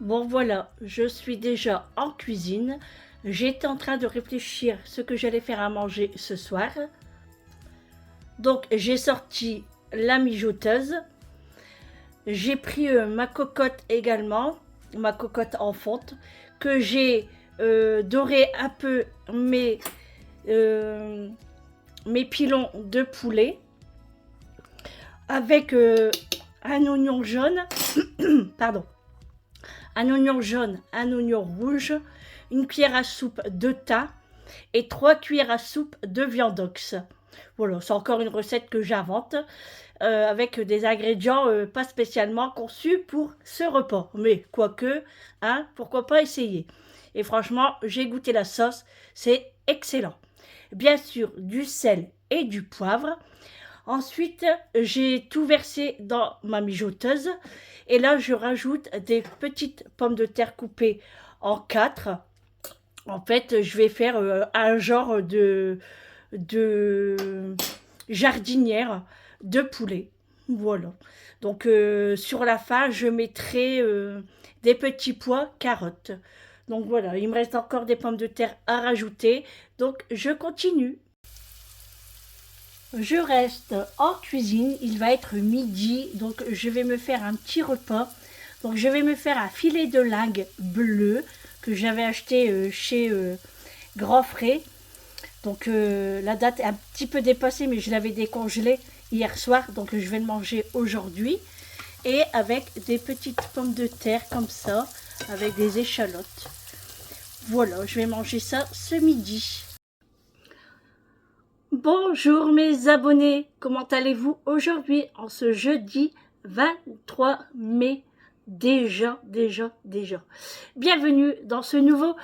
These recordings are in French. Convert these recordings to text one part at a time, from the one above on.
Bon voilà, je suis déjà en cuisine. J'étais en train de réfléchir ce que j'allais faire à manger ce soir. Donc j'ai sorti la mijoteuse. J'ai pris ma cocotte également, ma cocotte en fonte, que j'ai doré un peu euh, mes pilons de poulet avec un oignon jaune, pardon, un oignon jaune, un oignon rouge, une cuillère à soupe de thym et 3 cuillères à soupe de viandox. Voilà, c'est encore une recette que j'invente avec des ingrédients pas spécialement conçus pour ce repas. Mais quoique, hein, pourquoi pas essayer. Et franchement, j'ai goûté la sauce, c'est excellent. Bien sûr, du sel et du poivre. Ensuite, j'ai tout versé dans ma mijoteuse. Et là, je rajoute des petites pommes de terre coupées en 4. En fait, je vais faire un genre de jardinière de poulet. Voilà. Donc, sur la fin, je mettrai des petits pois carottes. Donc voilà, il me reste encore des pommes de terre à rajouter. Donc, je continue. Je reste en cuisine, il va être midi, donc je vais me faire un petit repas. Donc je vais me faire un filet de lingue bleu que j'avais acheté chez Grand Frais. Donc la date est un petit peu dépassée, mais je l'avais décongelé hier soir, donc je vais le manger aujourd'hui. Et avec des petites pommes de terre comme ça, avec des échalotes. Voilà, je vais manger ça ce midi. Bonjour mes abonnés, comment allez-vous aujourd'hui en ce jeudi 23 mai? Déjà. Bienvenue dans ce nouveau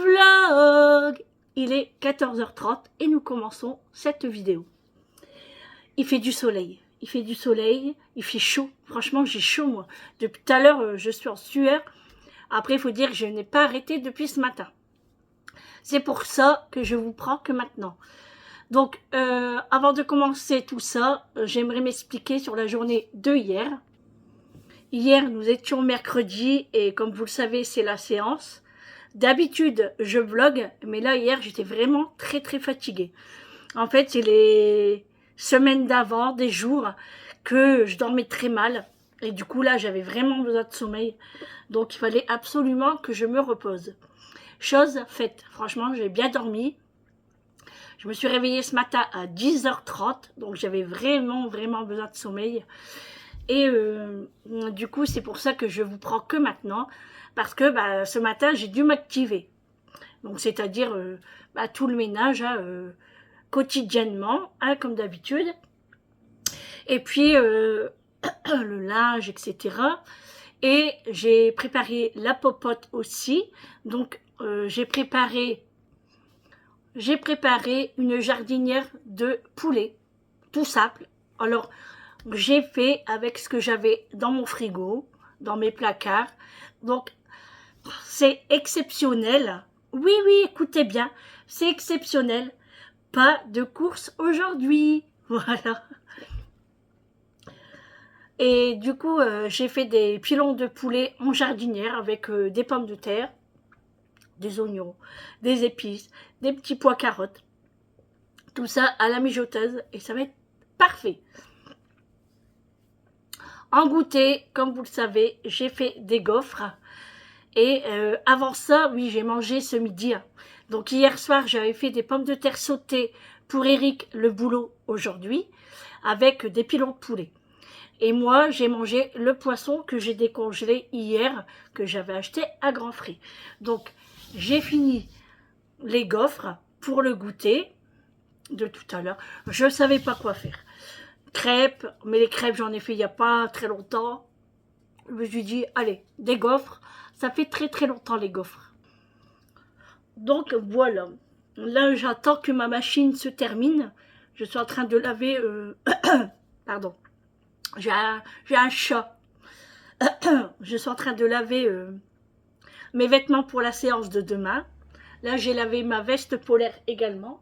vlog. Il est 14h30 et nous commençons cette vidéo. Il fait du soleil, il fait chaud. Franchement, j'ai chaud moi. Depuis tout à l'heure, je suis en sueur. Après, il faut dire que je n'ai pas arrêté depuis ce matin. C'est pour ça que je vous prends que maintenant. Donc, avant de commencer tout ça, j'aimerais m'expliquer sur la journée de hier. Hier, nous étions mercredi et comme vous le savez, c'est la séance. D'habitude, je vlog, mais là, hier, j'étais vraiment très fatiguée. En fait, c'est les semaines d'avant, des jours, que je dormais très mal. Et du coup, là, j'avais vraiment besoin de sommeil. Donc, il fallait absolument que je me repose. Chose faite. Franchement, j'ai bien dormi. Je me suis réveillée ce matin à 10h30, donc j'avais vraiment besoin de sommeil. Et du coup, c'est pour ça que je vous prends que maintenant, parce que ce matin, j'ai dû m'activer. Donc, c'est-à-dire tout le ménage quotidiennement, comme d'habitude. Et puis, le linge, etc. Et j'ai préparé la popote aussi. Donc, j'ai préparé une jardinière de poulet, tout simple. Alors, j'ai fait avec ce que j'avais dans mon frigo, dans mes placards. Donc, c'est exceptionnel. Oui, écoutez bien, c'est exceptionnel. Pas de course aujourd'hui. Voilà. Et du coup, j'ai fait des pilons de poulet en jardinière avec des pommes de terre, des oignons, des épices, des petits pois carottes. Tout ça à la mijoteuse et ça va être parfait. En goûter, comme vous le savez, j'ai fait des gaufres. Et avant ça, oui, j'ai mangé ce midi. Donc hier soir, j'avais fait des pommes de terre sautées pour Eric le boulot aujourd'hui, avec des pilons de poulet. Et moi, j'ai mangé le poisson que j'ai décongelé hier, que j'avais acheté à Grand Frais. Donc, j'ai fini les gaufres pour le goûter de tout à l'heure. Je ne savais pas quoi faire. Crêpes, mais les crêpes, j'en ai fait il n'y a pas très longtemps. Je me suis dit, allez, des gaufres. Ça fait très longtemps les gaufres. Donc, voilà. Là, j'attends que ma machine se termine. Je suis en train de laver... Pardon. J'ai un chat. Je suis en train de laver mes vêtements pour la séance de demain. Là, j'ai lavé ma veste polaire également.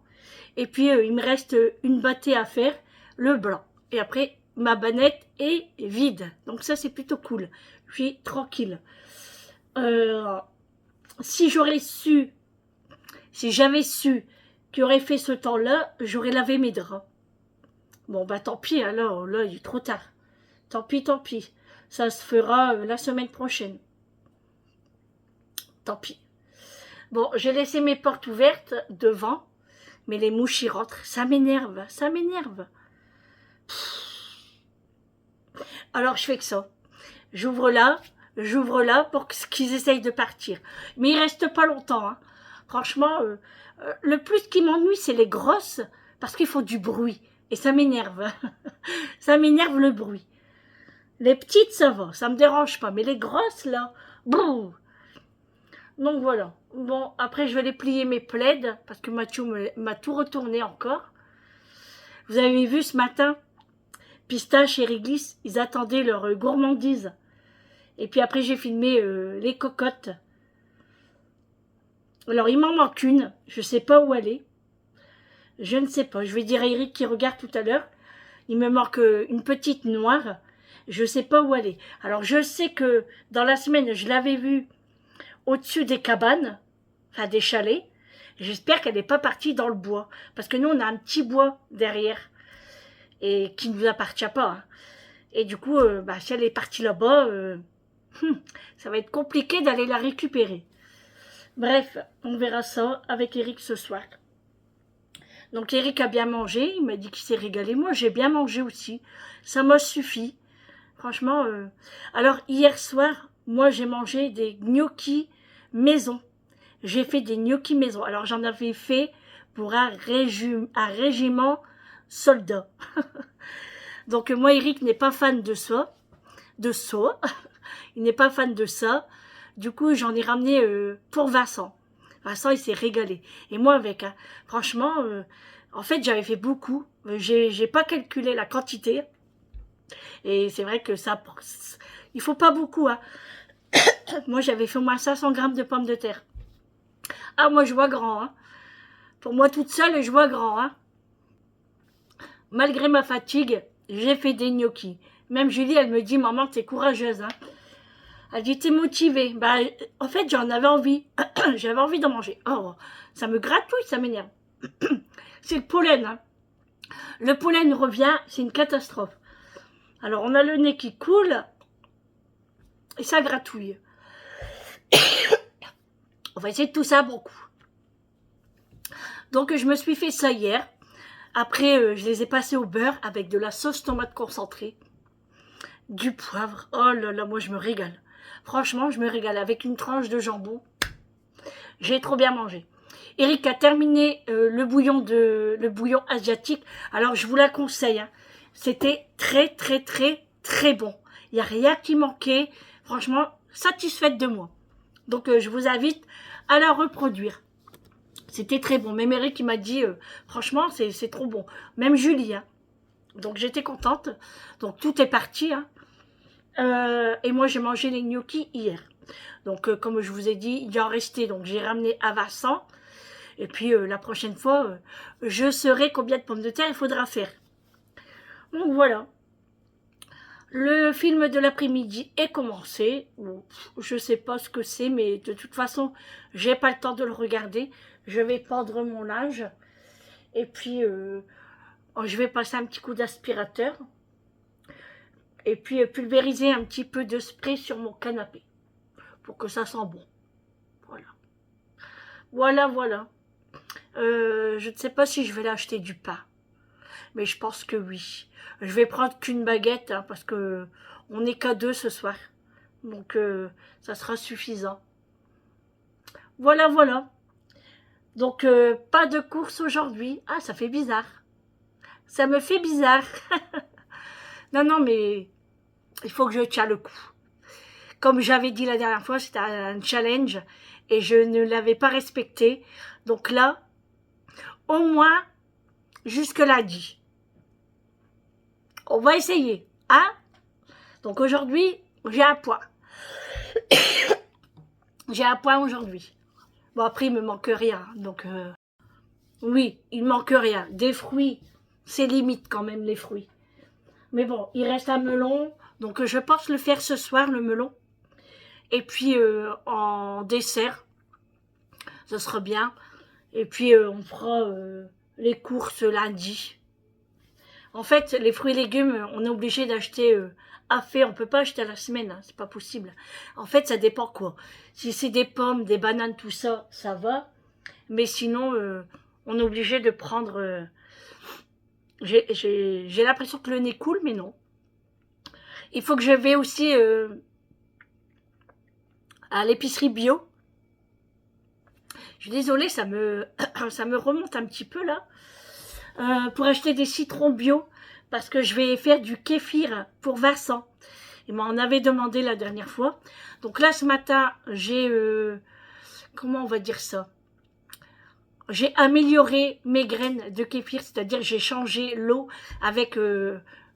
Et puis, il me reste une bâtée à faire, le blanc. Et après, ma bannette est vide. Donc ça, c'est plutôt cool. Je suis tranquille. Euh, si j'avais su qu'il aurait fait ce temps-là, j'aurais lavé mes draps. Bon, bah tant pis, alors, là, il est trop tard. Tant pis, tant pis. Ça se fera la semaine prochaine. Tant pis. Bon, j'ai laissé mes portes ouvertes devant, mais les mouches y rentrent. Ça m'énerve, ça m'énerve. Alors, je fais que ça. J'ouvre là pour qu'ils essayent de partir. Mais ils restent pas longtemps, hein. Franchement, le plus qui m'ennuie, c'est les grosses, parce qu'il faut du bruit. Et ça m'énerve. Ça m'énerve le bruit. Les petites, ça va, ça me dérange pas. Mais les grosses, là, brrr. Donc voilà. Bon, après, je vais les plier mes plaids, parce que Mathieu m'a tout retourné encore. Vous avez vu ce matin, Pistache et Réglisse, ils attendaient leur gourmandise. Et puis après, j'ai filmé les cocottes. Alors, il m'en manque une. Je sais pas où elle est. Je ne sais pas. Je vais dire à Eric qui regarde tout à l'heure. Il me manque une petite noire. Je ne sais pas où elle est. Alors, je sais que dans la semaine, je l'avais vue au-dessus des cabanes, enfin des chalets. J'espère qu'elle n'est pas partie dans le bois. Parce que nous, on a un petit bois derrière. Et qui ne nous appartient pas. Hein. Et du coup, si elle est partie là-bas, ça va être compliqué d'aller la récupérer. Bref, on verra ça avec Eric ce soir. Donc Eric a bien mangé, il m'a dit qu'il s'est régalé. Moi, j'ai bien mangé aussi. Ça m'a suffi. Franchement, alors hier soir, moi j'ai mangé des gnocchis maison. J'ai fait des gnocchis maison. Alors j'en avais fait pour un régiment soldat. Donc moi, Eric n'est pas fan de ça. Il n'est pas fan de ça. Du coup, j'en ai ramené pour Vincent. Vincent, il s'est régalé. Et moi avec, hein, franchement, en fait, j'avais fait beaucoup. J'ai pas calculé la quantité. Et c'est vrai que ça, il faut pas beaucoup. Hein. Moi, j'avais fait au moins 500 grammes de pommes de terre. Ah, moi, je vois grand. Hein. Pour moi, toute seule, je vois grand. Hein. Malgré ma fatigue, j'ai fait des gnocchis. Même Julie, elle me dit, maman, t'es courageuse. Hein. Elle dit, t'es motivée. Bah, en fait, j'en avais envie. J'avais envie d'en manger. Oh, ça me gratouille, ça m'énerve. C'est le pollen. Hein. Le pollen revient, c'est une catastrophe. Alors, on a le nez qui coule et ça gratouille. On va essayer de tout ça beaucoup. Donc, je me suis fait ça hier. Après, je les ai passés au beurre avec de la sauce tomate concentrée, du poivre. Oh là là, moi, je me régale. Franchement, je me régale avec une tranche de jambon. J'ai trop bien mangé. Eric a terminé le bouillon asiatique. Alors, je vous la conseille. Hein. C'était très, très, très, très bon. Il n'y a rien qui manquait. Franchement, satisfaite de moi. Donc, je vous invite à la reproduire. C'était très bon. Même Eric, il m'a dit, franchement, c'est trop bon. Même Julie. Hein. Donc, j'étais contente. Donc, tout est parti. Hein. Et moi, j'ai mangé les gnocchis hier. Donc, comme je vous ai dit, il y en restait. Donc, j'ai ramené à Vincent. Et puis, la prochaine fois, je saurai combien de pommes de terre il faudra faire. Donc, voilà. Le film de l'après-midi est commencé. Bon, je sais pas ce que c'est, mais de toute façon, j'ai pas le temps de le regarder. Je vais pendre mon linge. Et puis, je vais passer un petit coup d'aspirateur. Et puis, pulvériser un petit peu de spray sur mon canapé. Pour que ça sent bon. Voilà. Voilà, voilà. Je ne sais pas si je vais l'acheter du pain. Mais je pense que oui. Je vais prendre qu'une baguette, hein, parce que on n'est qu'à 2 ce soir. Donc, ça sera suffisant. Voilà, voilà. Donc, pas de course aujourd'hui. Ah, ça fait bizarre. Ça me fait bizarre. Non, non, mais il faut que je tienne le coup. Comme j'avais dit la dernière fois, c'était un challenge et je ne l'avais pas respecté. Donc là, au moins, jusque lundi. On va essayer, hein? Donc aujourd'hui, j'ai un point. J'ai un point aujourd'hui. Bon, après, il me manque rien. Donc, oui, il manque rien. Des fruits, c'est limite quand même, les fruits. Mais bon, il reste un melon. Donc, je pense le faire ce soir, le melon. Et puis en dessert, ça sera bien. Et puis on fera les courses lundi. En fait, les fruits et légumes, on est obligé d'acheter à fait. On peut pas acheter à la semaine, hein, c'est pas possible. En fait, ça dépend quoi. Si c'est des pommes, des bananes, tout ça, ça va. Mais sinon, on est obligé de prendre... j'ai l'impression que le nez coule, mais non. Il faut que je vais aussi à l'épicerie bio. Je suis désolée, ça me remonte un petit peu là. Pour acheter des citrons bio. Parce que je vais faire du kéfir pour Vincent. Il m'en avait demandé la dernière fois. Donc là, ce matin, j'ai... comment on va dire ça? J'ai amélioré mes graines de kéfir. C'est-à-dire j'ai changé l'eau avec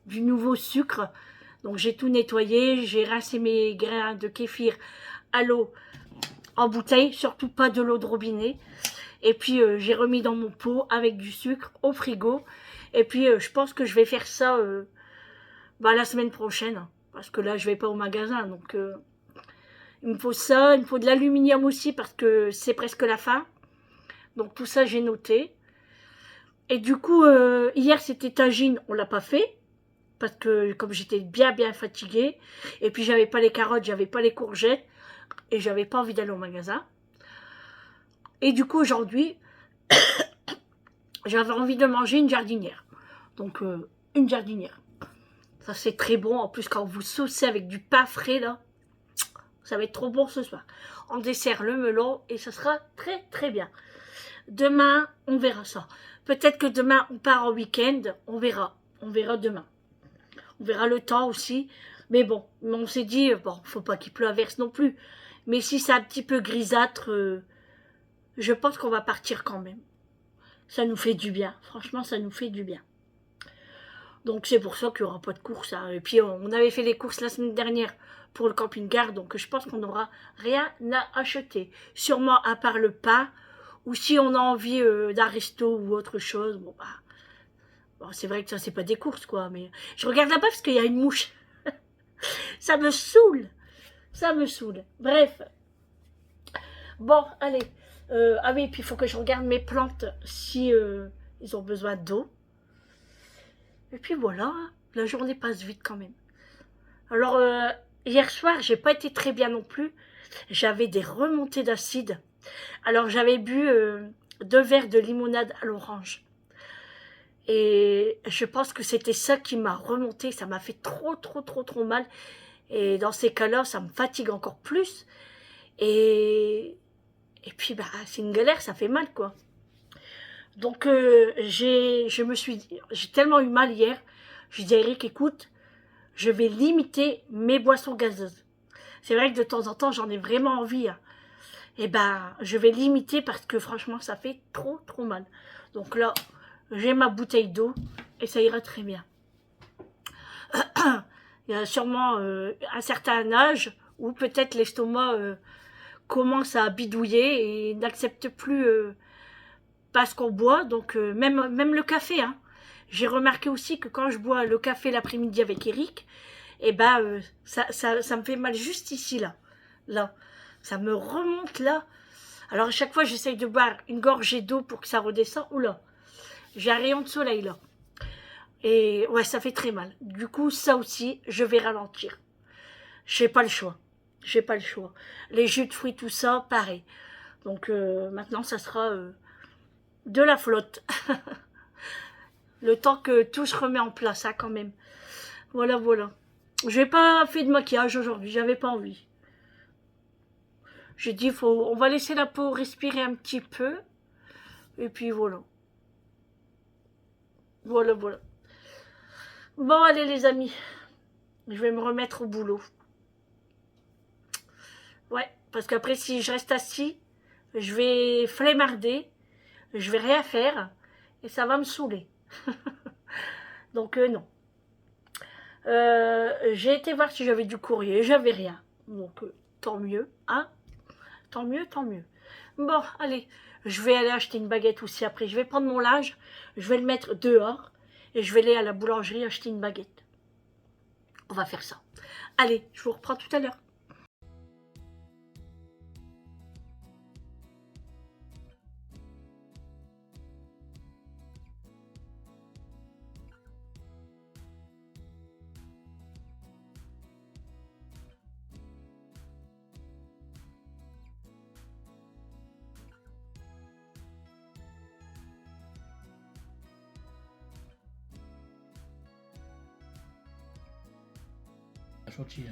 du nouveau sucre. Donc j'ai tout nettoyé. J'ai rincé mes grains de kéfir à l'eau en bouteille. Surtout pas de l'eau de robinet. Et puis j'ai remis dans mon pot avec du sucre au frigo. Et puis je pense que je vais faire ça la semaine prochaine. Parce que là je vais pas au magasin. Donc il me faut ça. Il me faut de l'aluminium aussi parce que c'est presque la fin. Donc tout ça j'ai noté. Et du coup hier c'était tagine. On l'a pas fait. Parce que comme j'étais bien fatiguée. Et puis j'avais pas les carottes, j'avais pas les courgettes. Et j'avais pas envie d'aller au magasin. Et du coup aujourd'hui j'avais envie de manger une jardinière. Donc une jardinière. Ça c'est très bon. En plus quand vous saucez avec du pain frais là, ça va être trop bon ce soir. En dessert le melon et ça sera très bien. Demain on verra ça. Peut-être que demain on part en week-end. On verra demain. On verra le temps aussi. Mais bon, on s'est dit, bon, faut pas qu'il pleuverse non plus. Mais si c'est un petit peu grisâtre, je pense qu'on va partir quand même. Ça nous fait du bien. Franchement, ça nous fait du bien. Donc c'est pour ça qu'il n'y aura pas de courses. Hein. Et puis on avait fait les courses la semaine dernière pour le camping-car. Donc je pense qu'on n'aura rien à acheter. Sûrement à part le pain. Ou si on a envie d'un resto ou autre chose. Bon, c'est vrai que ça c'est pas des courses quoi. Mais je regarde là-bas parce qu'il y a une mouche. Ça me saoule. Ça me saoule. Bref. Bon, allez. Ah oui, puis il faut que je regarde mes plantes si ils ont besoin d'eau. Et puis voilà, la journée passe vite quand même. Alors, hier soir, j'ai pas été très bien non plus. J'avais des remontées d'acide. Alors, j'avais bu 2 verres de limonade à l'orange. Et je pense que c'était ça qui m'a remonté. Ça m'a fait trop mal. Et dans ces cas-là, ça me fatigue encore plus. Et puis, c'est une galère, ça fait mal, quoi. Donc, j'ai tellement eu mal hier. Je dis à Eric, écoute, je vais limiter mes boissons gazeuses. C'est vrai que de temps en temps, j'en ai vraiment envie. Hein. Et je vais limiter parce que franchement, ça fait trop mal. Donc là, j'ai ma bouteille d'eau et ça ira très bien. Il y a sûrement un certain âge où peut-être l'estomac commence à bidouiller et n'accepte plus pas ce qu'on boit. Donc même le café. Hein. J'ai remarqué aussi que quand je bois le café l'après-midi avec Eric, ça me fait mal juste ici là, ça me remonte là. Alors à chaque fois j'essaye de boire une gorgée d'eau pour que ça redescende. Oula, j'ai un rayon de soleil là. Et ouais, ça fait très mal. Du coup, ça aussi, je vais ralentir. J'ai pas le choix. Les jus de fruits, tout ça, pareil. Donc maintenant, ça sera de la flotte. Le temps que tout se remet en place, hein, quand même. Voilà. Je n'ai pas fait de maquillage aujourd'hui, j'avais pas envie. J'ai dit, on va laisser la peau respirer un petit peu. Et puis voilà. Voilà. Bon, allez les amis. Je vais me remettre au boulot. Ouais, parce qu'après, si je reste assis, je vais flemmarder. Je vais rien faire. Et ça va me saouler. Donc non. J'ai été voir si j'avais du courrier. J'avais rien. Donc tant mieux. Hein. Tant mieux. Bon, allez. Je vais aller acheter une baguette aussi après. Je vais prendre mon linge. Je vais le mettre dehors. Et je vais aller à la boulangerie acheter une baguette. On va faire ça. Allez, je vous reprends tout à l'heure. chantilly.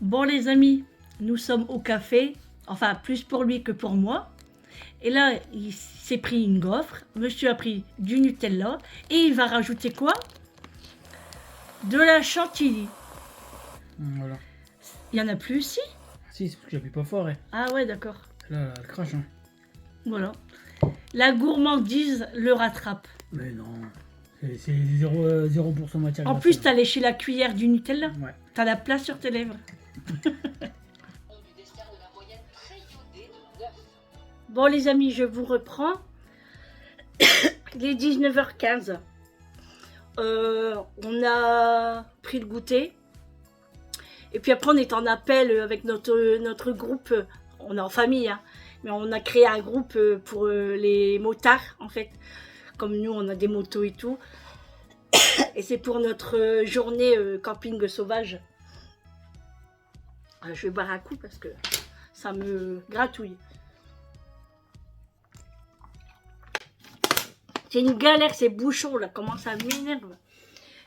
Bon les amis, nous sommes au café, enfin plus pour lui que pour moi. Et là, il s'est pris une gaufre, monsieur a pris du Nutella et il va rajouter quoi? De la chantilly. Voilà. Il y en a plus ici? Si, c'est parce que j'appuie pas fort. Hein. Ah ouais, d'accord. Là, elle crache. Hein. Voilà. La gourmandise le rattrape. Mais non. C'est 0% matière En grasse. plus, t'as léché la cuillère du Nutella. Ouais. T'as la place sur tes lèvres. Bon les amis, je vous reprends. Il est 19h15. On a pris le goûter. Et puis après, on est en appel avec notre groupe. On est en famille, hein, mais on a créé un groupe pour les motards, en fait. Comme nous, on a des motos et tout. Et c'est pour notre journée camping sauvage. Je vais boire un coup parce que ça me gratouille. C'est une galère, ces bouchons là, comment ça m'énerve.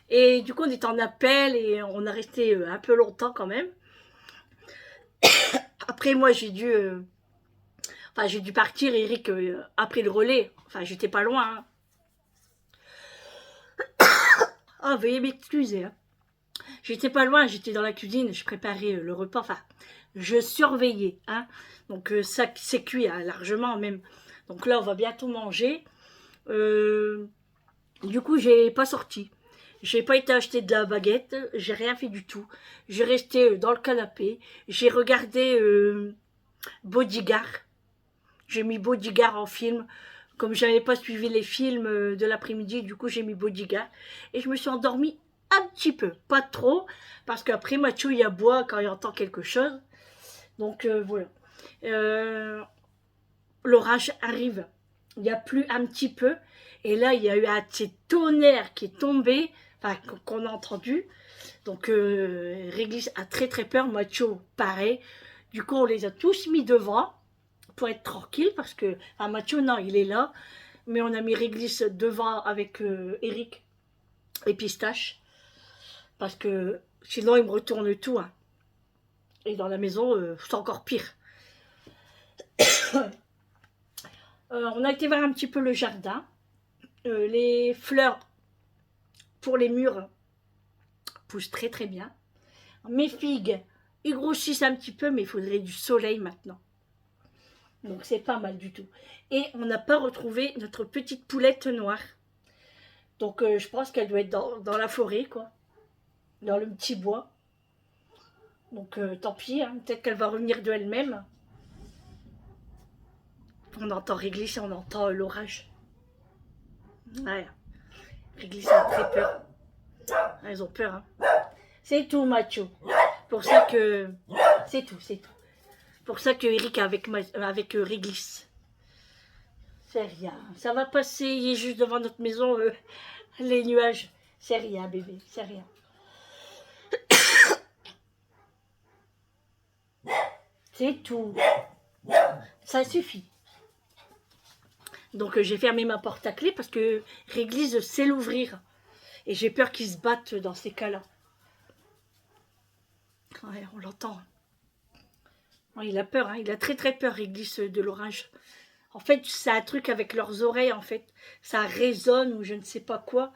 Et du coup, on est en appel et on a resté un peu longtemps quand même. Après, moi, j'ai dû partir. Eric a pris le relais. Enfin, j'étais pas loin. Hein. Ah, veuillez m'excuser. Hein. J'étais pas loin, j'étais dans la cuisine, je préparais le repas. Enfin, je surveillais. Hein. Donc, ça s'est cuit hein, largement même. Donc là, on va bientôt manger. Du coup, j'ai pas sorti. J'ai pas été acheter de la baguette, j'ai rien fait du tout. J'ai resté dans le canapé, j'ai regardé Bodyguard. J'ai mis Bodyguard en film. Comme j'avais pas suivi les films de l'après-midi, du coup j'ai mis Bodyguard. Et je me suis endormie un petit peu, pas trop, parce qu'après Mathieu il aboie quand il entend quelque chose. Donc voilà. L'orage arrive. Il y a plu un petit peu. Et là, il y a eu un petit tonnerre qui est tombé, enfin, qu'on a entendu. Donc, Réglisse a très très peur. Mathieu, pareil. Du coup, on les a tous mis devant pour être tranquille parce que, enfin, Mathieu, non, il est là. Mais on a mis Réglisse devant avec Eric et Pistache. Parce que sinon, il me retourne tout. Hein. Et dans la maison, c'est encore pire. On a été voir un petit peu le jardin. Les fleurs pour les murs poussent très très bien. Mes figues, ils grossissent un petit peu, mais il faudrait du soleil maintenant. Donc c'est pas mal du tout. Et on n'a pas retrouvé notre petite poulette noire. Donc je pense qu'elle doit être dans la forêt, quoi. Dans le petit bois. Donc tant pis, hein, peut-être qu'elle va revenir de elle-même. On entend Réglisse et on entend l'orage. Ouais. Réglisse a très peur. Elles ont peur. Hein. C'est tout, Mathieu. Pour ça que... C'est tout, c'est tout. Pour ça que Eric est avec Réglisse. C'est rien. Ça va passer. Il est juste devant notre maison. Les nuages. C'est rien, bébé. C'est rien. C'est tout. Ça suffit. Donc j'ai fermé ma porte à clé parce que Réglisse sait l'ouvrir. Et j'ai peur qu'ils se battent dans ces cas-là. Ouais, on l'entend. Ouais, il a peur, hein. Il a très très peur, Réglisse, de l'orage. En fait, c'est un truc avec leurs oreilles, en fait. Ça résonne ou je ne sais pas quoi.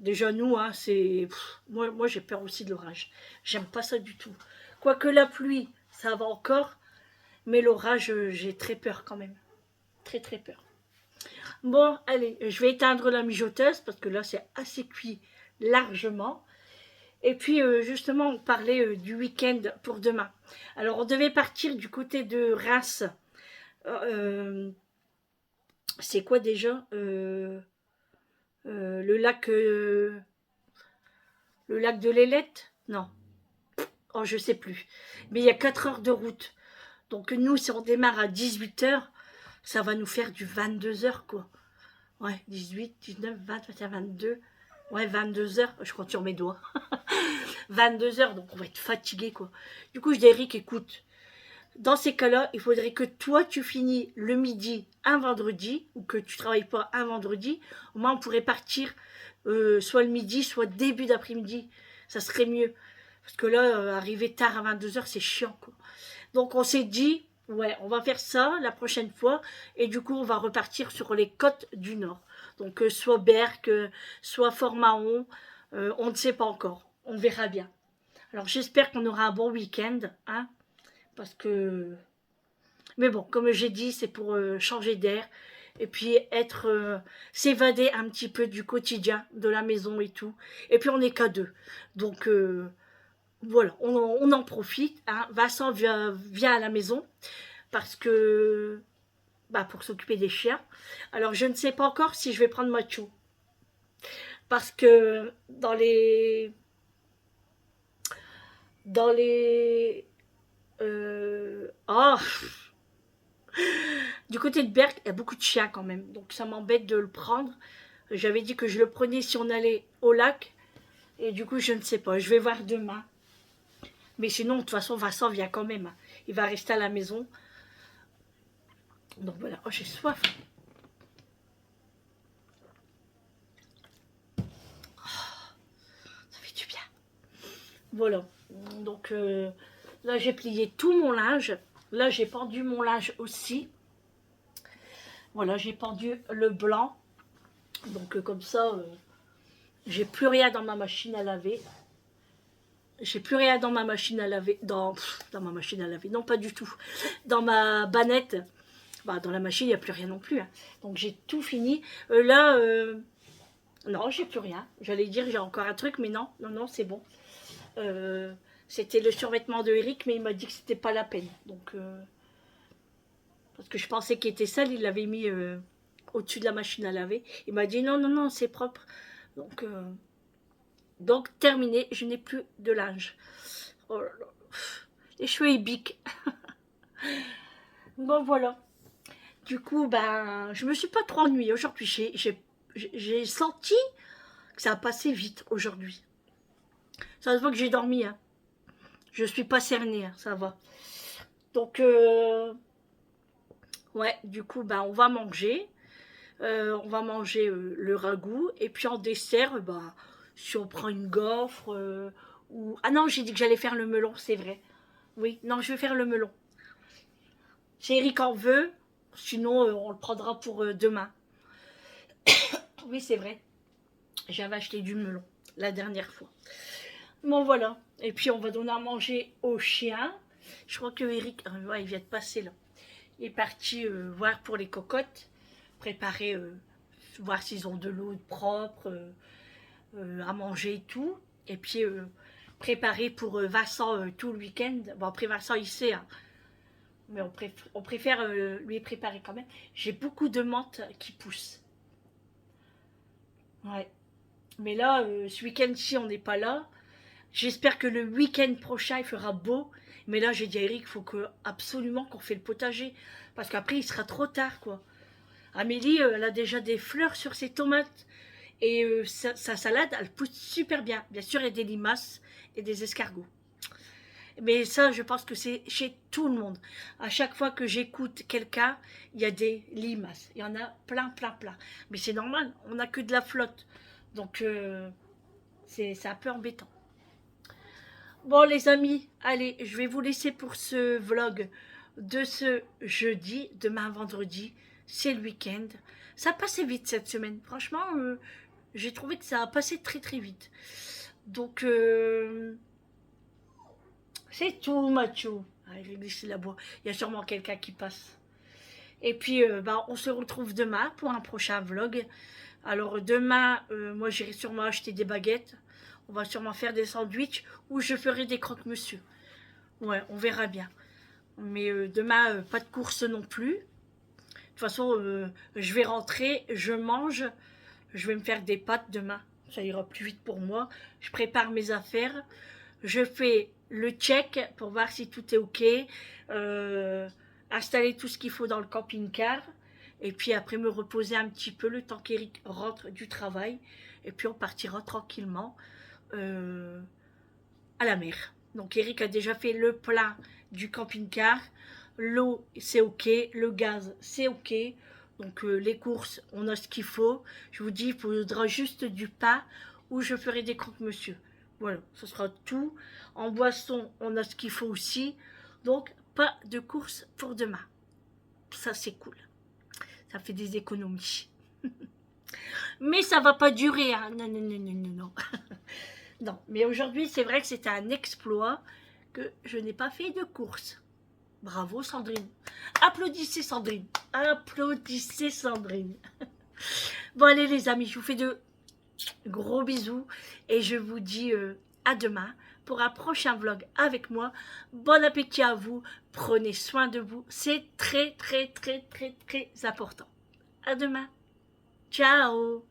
Déjà, nous, hein, c'est... Moi j'ai peur aussi de l'orage. J'aime pas ça du tout. Quoique la pluie, ça va encore. Mais l'orage, j'ai très peur quand même. Très très peur. Bon, allez, je vais éteindre la mijoteuse parce que là, c'est assez cuit largement. Et puis, justement, on parlait du week-end pour demain. Alors, on devait partir du côté de Reims. C'est quoi déjà le lac de l'Ailette? Non. Oh, je sais plus. Mais il y a 4 heures de route. Donc, nous, si on démarre à 18 heures, ça va nous faire du 22 heures, quoi. Ouais, 18, 19, 20, 21, 22. Ouais, 22 heures. Je compte sur mes doigts. 22 heures, donc on va être fatigué, quoi. Du coup, je dis à Eric, écoute, dans ces cas-là, il faudrait que toi, tu finis le midi un vendredi, ou que tu travailles pas un vendredi. Au moins, on pourrait partir soit le midi, soit début d'après-midi. Ça serait mieux. Parce que là, arriver tard à 22h, c'est chiant, quoi. Donc on s'est dit, ouais, on va faire ça la prochaine fois. Et du coup, on va repartir sur les côtes du Nord. Donc soit Berck, soit Fort-Mahon, on ne sait pas encore. On verra bien. Alors j'espère qu'on aura un bon week-end, hein, parce que... Mais bon, comme j'ai dit, c'est pour changer d'air et puis s'évader un petit peu du quotidien, de la maison et tout. Et puis on n'est qu'à deux. Donc voilà, on en profite, hein. Vincent vient à la maison parce que... Bah, pour s'occuper des chiens. Alors je ne sais pas encore si je vais prendre Macho. Parce que dans les oh, du côté de Berck, il y a beaucoup de chiens quand même. Donc ça m'embête de le prendre. J'avais dit que je le prenais si on allait au lac. Et du coup, je ne sais pas. Je vais voir demain. Mais sinon, de toute façon, Vincent vient quand même. Il va rester à la maison. Donc voilà. Oh, j'ai soif. Ça fait du bien. Voilà. Donc là, j'ai plié tout mon linge. Là, j'ai pendu mon linge aussi. Voilà, j'ai pendu le blanc. Donc comme ça, j'ai plus rien dans ma machine à laver. J'ai plus rien dans ma machine à laver. Dans ma machine à laver. Non, pas du tout. Dans ma bannette. Bah, dans la machine, il n'y a plus rien non plus. Hein. Donc j'ai tout fini. Là, non, j'ai plus rien. J'allais dire, j'ai encore un truc, mais non, c'est bon. C'était le survêtement de Eric, mais il m'a dit que c'était pas la peine. Donc, parce que je pensais qu'il était sale, il l'avait mis au-dessus de la machine à laver. Il m'a dit non, c'est propre. Donc terminé, je n'ai plus de linge. Oh là là. Les cheveux ébiques. Bon voilà. Du coup, ben, je me suis pas trop ennuyée aujourd'hui. J'ai senti que ça a passé vite aujourd'hui. Ça se voit que j'ai dormi. Hein. Je suis pas cernée, hein, ça va. Donc, ouais, du coup, ben, on va manger. On va manger le ragoût. Et puis en dessert, ben, si on prend une gaufre ou... Ah non, j'ai dit que j'allais faire le melon, c'est vrai. Oui, non, je vais faire le melon. Si Eric en veut, sinon on le prendra pour demain. Oui, c'est vrai. J'avais acheté du melon la dernière fois. Bon, voilà. Et puis on va donner à manger au chien. Je crois que Eric, ouais, il vient de passer là. Il est parti voir pour les cocottes, préparer, voir s'ils ont de l'eau propre à manger et tout. Et puis préparer pour Vincent tout le week-end. Bon, après Vincent, il sait, hein, mais on préfère lui préparer quand même. J'ai beaucoup de menthe qui poussent. Ouais. Mais là, ce week-end-ci, on n'est pas là. J'espère que le week-end prochain, il fera beau. Mais là, j'ai dit à Eric, il faut absolument qu'on fait le potager. Parce qu'après, il sera trop tard, quoi. Amélie, elle a déjà des fleurs sur ses tomates. Et sa salade, elle pousse super bien. Bien sûr, il y a des limaces et des escargots. Mais ça, je pense que c'est chez tout le monde. À chaque fois que j'écoute quelqu'un, il y a des limaces. Il y en a plein. Mais c'est normal, on n'a que de la flotte. Donc, c'est un peu embêtant. Bon, les amis, allez, je vais vous laisser pour ce vlog de ce jeudi. Demain, vendredi, c'est le week-end. Ça a passé vite cette semaine. Franchement, j'ai trouvé que ça a passé très vite. Donc, c'est tout, Macho. Ah, il glisse la bois. Il y a sûrement quelqu'un qui passe. Et puis, bah, on se retrouve demain pour un prochain vlog. Alors, demain, moi, j'irai sûrement acheter des baguettes. On va sûrement faire des sandwichs ou je ferai des croque-monsieur. Ouais, on verra bien. Mais demain, pas de course non plus. De toute façon, je vais rentrer, je mange. Je vais me faire des pâtes demain. Ça ira plus vite pour moi. Je prépare mes affaires. Je fais le check pour voir si tout est OK. Installer tout ce qu'il faut dans le camping-car. Et puis après me reposer un petit peu le temps qu'Eric rentre du travail. Et puis on partira tranquillement à la mer. Donc Eric a déjà fait le plein du camping-car. L'eau, c'est OK. Le gaz, c'est OK. Donc les courses, on a ce qu'il faut. Je vous dis, il faudra juste du pain ou je ferai des croque-monsieur. Voilà, ce sera tout. En boisson, on a ce qu'il faut aussi. Donc, pas de course pour demain. Ça, c'est cool. Ça fait des économies. Mais ça va pas durer, hein. Non, non, non, non, non, non. Non, mais aujourd'hui, c'est vrai que c'était un exploit que je n'ai pas fait de course. Bravo, Sandrine. Applaudissez, Sandrine. Applaudissez, Sandrine. Bon, allez, les amis, je vous fais de gros bisous et je vous dis à demain pour un prochain vlog avec moi. Bon appétit à vous. Prenez soin de vous. C'est très, très, très, très, très important. À demain. Ciao.